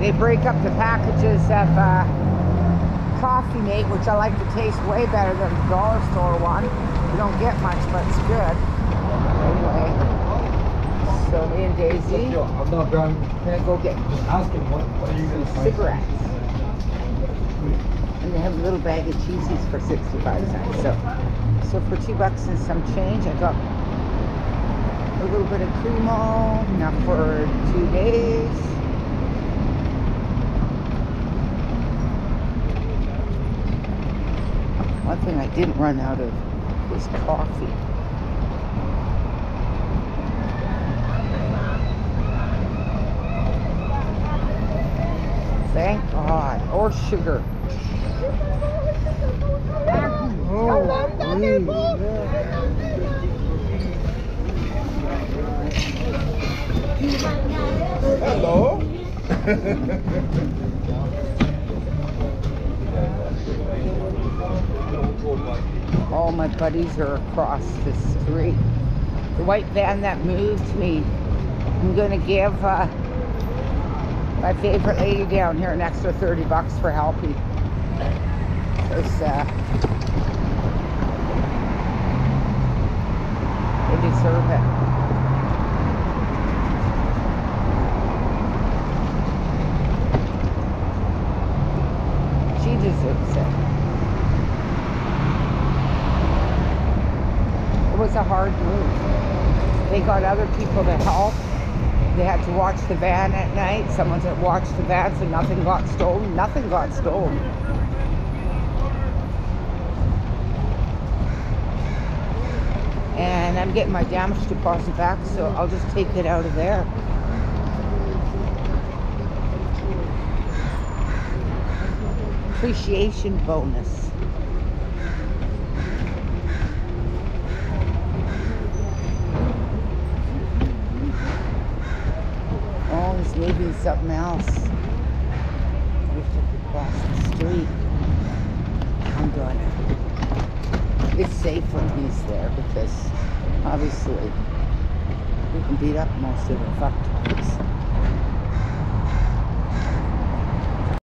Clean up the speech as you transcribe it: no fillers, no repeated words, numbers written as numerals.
They break up the packages of Coffee Mate, which I like to taste way better than the dollar store one. You don't get much, but it's good. Anyway, so me and Daisy gonna go get some cigarettes. And they have a little bag of cheesies for 65 cents. So for $2 and some change, I got a little bit of Cremo, enough for 2 days. One thing I didn't run out of was coffee. Thank God. Or sugar. Hello. All my buddies are across the street. The white van that moved me, I'm gonna give my favorite lady down here an extra $30 for helping. Because they deserve it. She deserves it. It was a hard move. They got other people to help. They had to watch the van at night. Someone that watched the van so nothing got stolen. Nothing got stolen. And I'm getting my damage deposit back, so I'll just take it out of there. Appreciation bonus. Oh, he's maybe something else. We took across the street. I'm gonna. It's safe when he's there because obviously we can beat up most of the fucktards.